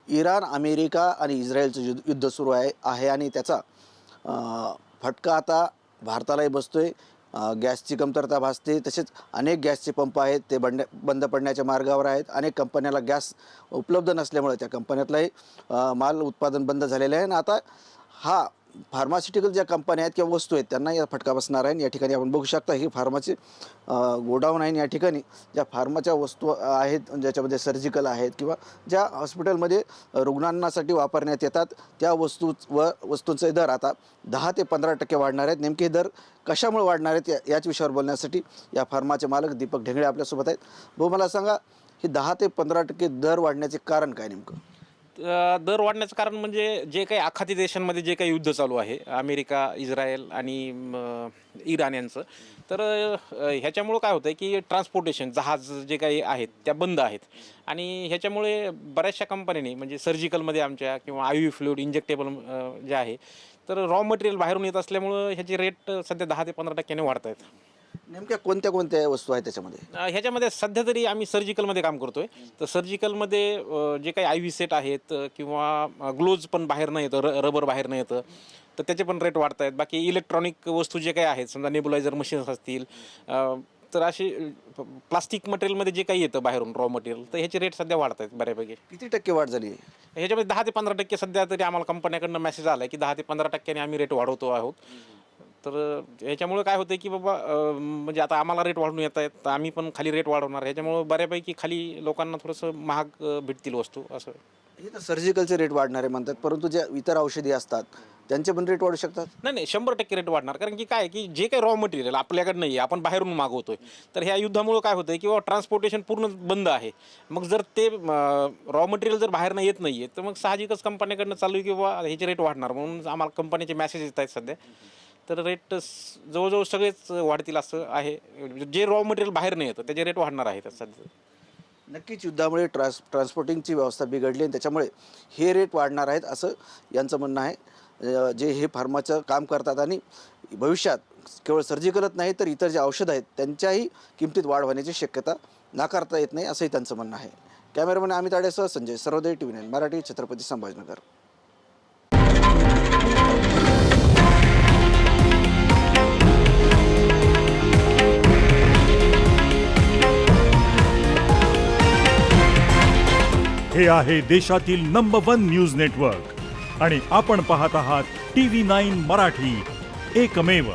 Iran, America आणि इस्रायलचं युद्ध सुरू आहे आणि त्याचा फटका आता भारतालाही बसतोय। गॅसची कमतरता भासते, तसेच अनेक गॅसचे पंप आहेत ते बंद पडण्याच्या मार्गावर आहेत। अनेक कंपन्याला गॅस उपलब्ध नसल्यामुळे त्या कंपन्यातलाही माल उत्पादन बंद झालेलं आहे आणि आता हा फार्मास्युटिकल ज्या कंपन्या आहेत किंवा वस्तू आहेत त्यांना या फटका बसणार आहे। या ठिकाणी आपण बघू शकता ही फार्माची गोडाऊन आहे। या ठिकाणी ज्या फार्माच्या वस्तू आहेत ज्याच्यामध्ये सर्जिकल आहेत किंवा ज्या हॉस्पिटलमध्ये रुग्णांसाठी वापरण्यात येतात त्या वस्तूंचे दर आता 10 ते 15% वाढणार आहेत। नेमके दर कशामुळे वाढणार आहेत याच विषयावर बोलण्यासाठी या फार्माचे मालक दीपक ढेंगळे आपल्यासोबत आहेत। भाऊ, मला सांगा हे 10 ते 15% दर वाढण्याचे कारण काय नेमकं? दर वाढण्याचं कारण म्हणजे जे काही आखाती देशांमध्ये जे काही युद्ध चालू आहे, अमेरिका, इस्रायल आणि इराण यांचं, तर ह्याच्यामुळं काय होतं आहे की ट्रान्सपोर्टेशन जहाज जे काही आहेत त्या बंद आहेत आणि ह्याच्यामुळे बऱ्याचशा कंपन्यांनी म्हणजे सर्जिकलमध्ये आमच्या किंवा आयव्ही फ्लुइड इंजेक्टेबल जे आहे, तर रॉ मटेरियल बाहेरून येत असल्यामुळं ह्याचे रेट सध्या 10 ते 15% वाढत आहेत। नेमक्या कोणत्या कोणत्या वस्तू आहेत त्याच्यामध्ये? ह्याच्यामध्ये सध्या तरी आम्ही सर्जिकलमध्ये काम करतोय। तर सर्जिकलमध्ये जे काही आय व्ही सेट आहेत किंवा ग्लोव्ज पण बाहेर नाही येतं, रबर बाहेर नाही येतं, तर त्याचे पण रेट वाढत आहेत। बाकी इलेक्ट्रॉनिक वस्तू जे काही आहेत, समजा नेबुलायझर मशीन्स असतील, तर अशी प्लास्टिक मटेरियलमध्ये जे काही येतं बाहेरून रॉ मटेरियल, तर ह्याचे रेट सध्या वाढत आहेत बऱ्यापैकी। किती टक्के वाढ झाली? ह्याच्यामध्ये 10 ते 15% सध्या तरी आम्हाला कंपन्याकडनं मेसेज आला आहे की 10 ते 15% आम्ही रेट वाढवतो आहोत। तर ह्याच्यामुळे काय होतं की बाबा म्हणजे आता आम्हाला रेट वाढवून येत आहेत, तर आम्ही पण खाली रेट वाढवणार। ह्याच्यामुळे बऱ्यापैकी खाली लोकांना थोडंसं महाग भेटतील वस्तू असं। हे तर सर्जिकलचे रेट वाढणारे म्हणतात, परंतु ज्या इतर औषधी असतात त्यांचे पण रेट वाढू शकतात? नाही, 100% रेट वाढणार। कारण की काय की जे काही रॉ मटेरियल आपल्याकडे नाही आहे, आपण बाहेरून मागवतोय, तर ह्या युद्धामुळे काय होतं किंवा ट्रान्सपोर्टेशन पूर्ण बंद आहे। मग जर ते रॉ मटेरियल जर बाहेरनं येत नाही आहे, तर मग साहजिकच कंपन्याकडनं चालू आहे किंवा ह्याचे रेट वाढणार। म्हणून आम्हाला कंपनीचे मेसेज येत आहेत सध्या, तर रेट जवळजवळ सगळेच वाढतील असं आहे। जे रॉ मटेरियल बाहेर नाही येतं त्याचे रेट वाढणार आहेत सध्या। नक्कीच युद्धामुळे ट्रान्सपोर्टिंगची व्यवस्था बिघडली आणि त्याच्यामुळे हे रेट वाढणार आहेत असं यांचं म्हणणं आहे। जे हे फार्माचं काम करतात आणि भविष्यात केवळ सर्जिकलच नाही तर इतर जे औषधं आहेत त्यांच्याही किमतीत वाढ होण्याची शक्यता नाकारता येत नाही असंही त्यांचं म्हणणं आहे। कॅमेरामॅन अमित आडेसह संजय सर्वोदय TV9 मराठी, छत्रपती संभाजीनगर। हे आहे देशातील नंबर 1 न्यूज नेटवर्क आणि आपण पाहत आहात TV9 मराठी, एकमेव।